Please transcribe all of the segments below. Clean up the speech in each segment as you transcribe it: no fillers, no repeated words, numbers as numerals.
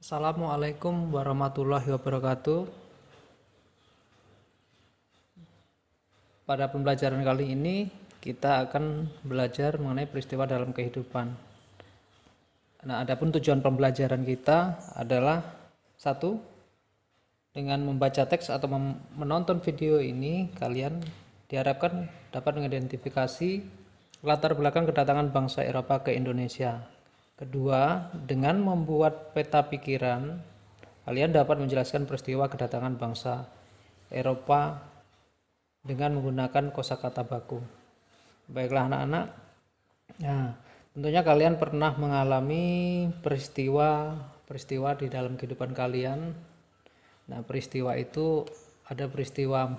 Assalamualaikum warahmatullahi wabarakatuh. Pada pembelajaran kali ini kita akan belajar mengenai peristiwa dalam kehidupan. Nah, adapun tujuan pembelajaran kita adalah satu, dengan membaca teks atau menonton video ini kalian diharapkan dapat mengidentifikasi latar belakang kedatangan bangsa Eropa ke Indonesia. Kedua, dengan membuat peta pikiran, kalian dapat menjelaskan peristiwa kedatangan bangsa Eropa dengan menggunakan kosakata baku. Baiklah anak-anak, nah, tentunya kalian pernah mengalami peristiwa di dalam kehidupan kalian. Nah, peristiwa itu ada peristiwa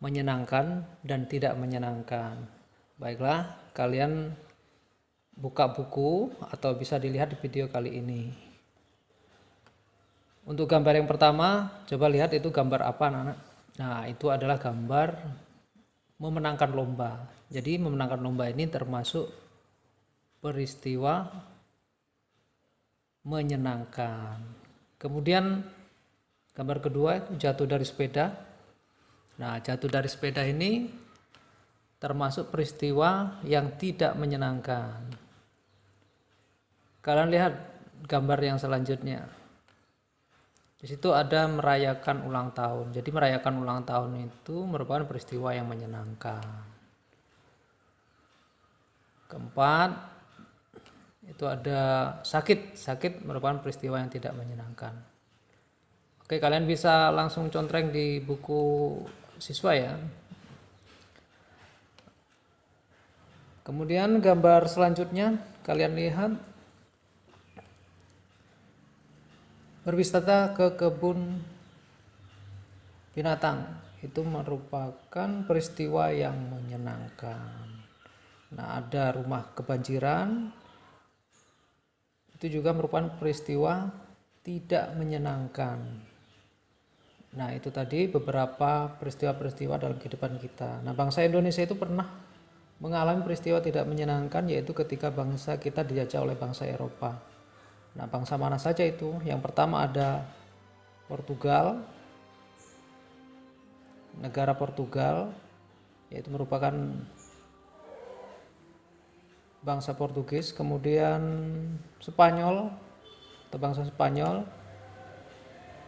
menyenangkan dan tidak menyenangkan. Baiklah, kalian buka buku atau bisa dilihat di video kali ini. Untuk gambar yang pertama, coba lihat itu gambar apa anak-anak. Nah, itu adalah gambar memenangkan lomba. Jadi memenangkan lomba ini termasuk peristiwa menyenangkan. Kemudian gambar kedua itu jatuh dari sepeda. Nah, jatuh dari sepeda ini termasuk peristiwa yang tidak menyenangkan. Kalian lihat gambar yang selanjutnya. Di situ ada merayakan ulang tahun. Jadi merayakan ulang tahun itu merupakan peristiwa yang menyenangkan. Keempat, itu ada sakit. Sakit merupakan peristiwa yang tidak menyenangkan. Oke, kalian bisa langsung contreng di buku siswa ya. Kemudian gambar selanjutnya kalian lihat berwisata ke kebun binatang. Itu merupakan peristiwa yang menyenangkan. Nah, ada rumah kebanjiran. Itu juga merupakan peristiwa tidak menyenangkan. Nah, itu tadi beberapa peristiwa-peristiwa dalam kehidupan kita. Nah, bangsa Indonesia itu pernah mengalami peristiwa tidak menyenangkan, yaitu ketika bangsa kita dijajah oleh bangsa Eropa. Nah, bangsa mana saja itu? Yang pertama ada Portugal, negara Portugal, yaitu merupakan bangsa Portugis. Kemudian Spanyol atau bangsa Spanyol,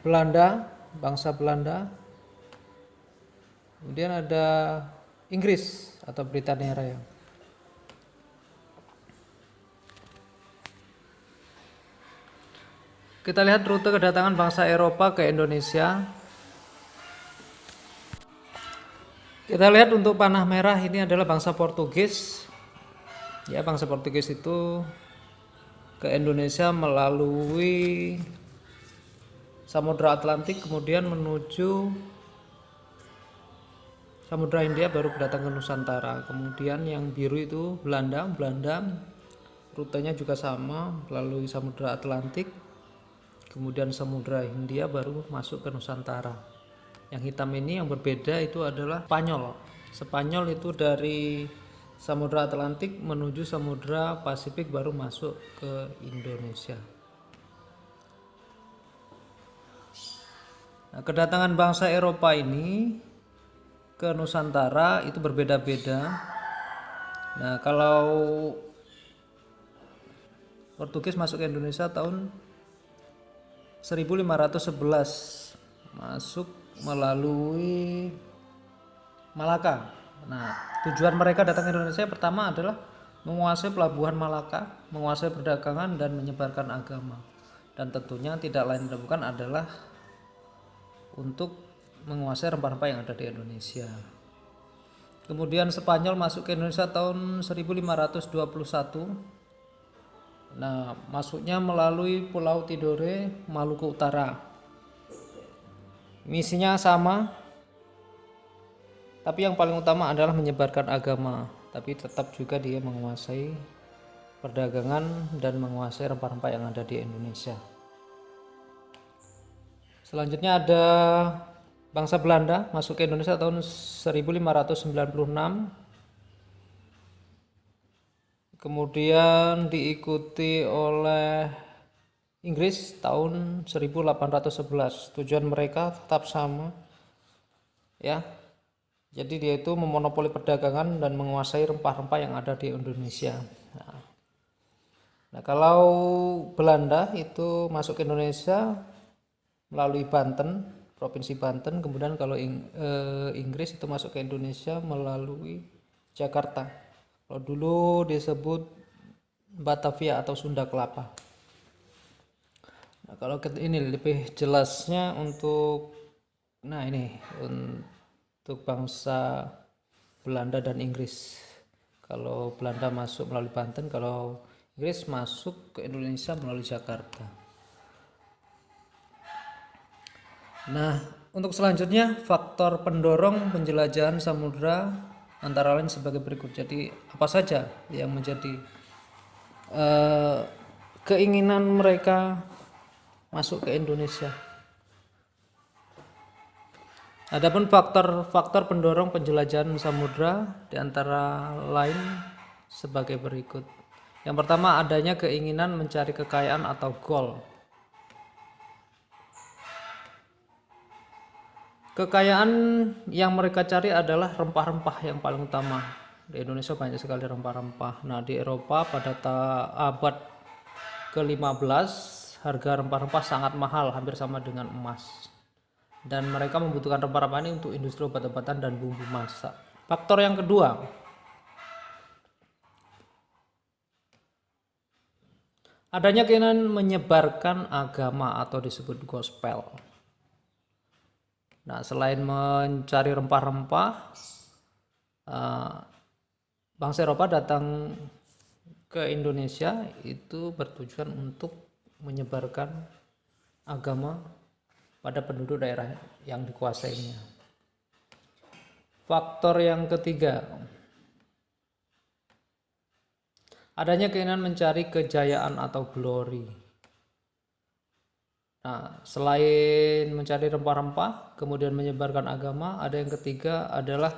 Belanda, bangsa Belanda. Kemudian ada Inggris atau Britania Raya. Kita lihat rute kedatangan bangsa Eropa ke Indonesia. Kita lihat untuk panah merah ini adalah bangsa Portugis. Ya, bangsa Portugis itu ke Indonesia melalui Samudra Atlantik, kemudian menuju Samudra Hindia, baru datang ke Nusantara. Kemudian yang biru itu Belanda rutenya juga sama melalui Samudra Atlantik, kemudian Samudra Hindia, baru masuk ke Nusantara. Yang hitam ini yang berbeda itu adalah Spanyol. Spanyol itu dari Samudra Atlantik menuju Samudra Pasifik, baru masuk ke Indonesia. Nah, kedatangan bangsa Eropa ini ke Nusantara itu berbeda-beda. Nah, kalau Portugis masuk ke Indonesia tahun 1511, masuk melalui Malaka. Nah, tujuan mereka datang ke Indonesia pertama adalah menguasai pelabuhan Malaka, menguasai perdagangan dan menyebarkan agama. Dan tentunya tidak lain dan bukan adalah untuk menguasai rempah-rempah yang ada di Indonesia. Kemudian Spanyol masuk ke Indonesia tahun 1521. Nah, masuknya melalui Pulau Tidore, Maluku Utara. Misinya sama, tapi yang paling utama adalah menyebarkan agama. Tapi tetap juga dia menguasai perdagangan dan menguasai rempah-rempah yang ada di Indonesia. Selanjutnya ada bangsa Belanda masuk ke Indonesia tahun 1596. Kemudian diikuti oleh Inggris tahun 1811. Tujuan mereka tetap sama, ya. Jadi dia itu memonopoli perdagangan dan menguasai rempah-rempah yang ada di Indonesia. Nah, kalau Belanda itu masuk ke Indonesia melalui Banten, Provinsi Banten. Kemudian kalau Inggris itu masuk ke Indonesia melalui Jakarta. Kalau dulu disebut Batavia atau Sunda Kelapa. Nah, kalau ini lebih jelasnya ini untuk bangsa Belanda dan Inggris. Kalau Belanda masuk melalui Banten, kalau Inggris masuk ke Indonesia melalui Jakarta. Nah, untuk selanjutnya faktor pendorong penjelajahan samudra antara lain sebagai berikut. Jadi apa saja yang menjadi keinginan mereka masuk ke Indonesia? Adapun faktor pendorong penjelajahan samudra di antara lain sebagai berikut. Yang pertama, adanya keinginan mencari kekayaan atau goal. Kekayaan yang mereka cari adalah rempah-rempah yang paling utama. Di Indonesia banyak sekali rempah-rempah. Nah, di Eropa pada abad ke-15 harga rempah-rempah sangat mahal, hampir sama dengan emas. Dan mereka membutuhkan rempah-rempah ini untuk industri obat-obatan dan bumbu masak. Faktor yang kedua, adanya keinginan menyebarkan agama atau disebut gospel. Nah, selain mencari rempah-rempah, bangsa Eropa datang ke Indonesia itu bertujuan untuk menyebarkan agama pada penduduk daerah yang dikuasainya. Faktor yang ketiga, adanya keinginan mencari kejayaan atau glory. Nah, selain mencari rempah-rempah, kemudian menyebarkan agama, ada yang ketiga adalah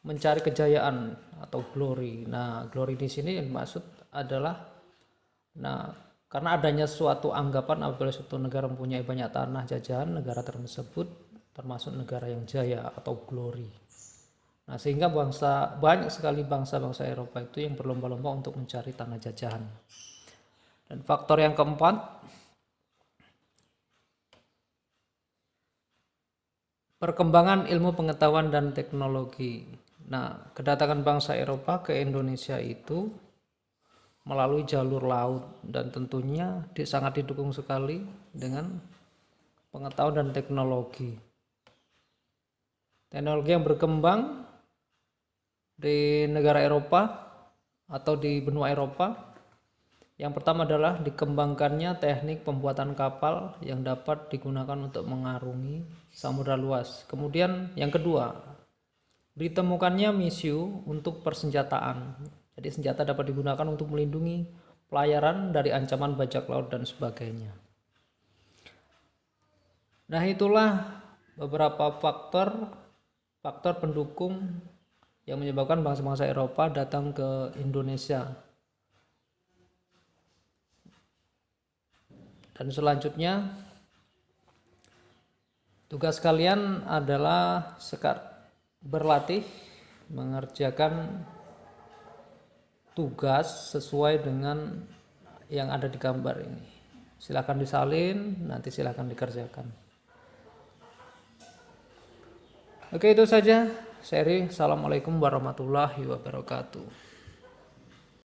mencari kejayaan atau glory. Nah, glory di sini yang dimaksud adalah, karena adanya suatu anggapan apabila suatu negara mempunyai banyak tanah jajahan, negara tersebut termasuk negara yang jaya atau glory. Nah, sehingga banyak sekali bangsa-bangsa Eropa itu yang berlomba-lomba untuk mencari tanah jajahan. Dan faktor yang keempat, perkembangan ilmu pengetahuan dan teknologi. Nah, kedatangan bangsa Eropa ke Indonesia itu melalui jalur laut dan tentunya sangat didukung sekali dengan pengetahuan dan teknologi. Teknologi yang berkembang di negara Eropa atau di benua Eropa, yang pertama adalah dikembangkannya teknik pembuatan kapal yang dapat digunakan untuk mengarungi samudra luas. Kemudian yang kedua, ditemukannya misiu untuk persenjataan. Jadi senjata dapat digunakan untuk melindungi pelayaran dari ancaman bajak laut dan sebagainya. Nah, itulah beberapa faktor pendukung yang menyebabkan bangsa-bangsa Eropa datang ke Indonesia. Dan selanjutnya tugas kalian adalah berlatih mengerjakan tugas sesuai dengan yang ada di gambar ini. Silakan disalin, nanti silakan dikerjakan. Oke, itu saja seri. Assalamualaikum warahmatullahi wabarakatuh.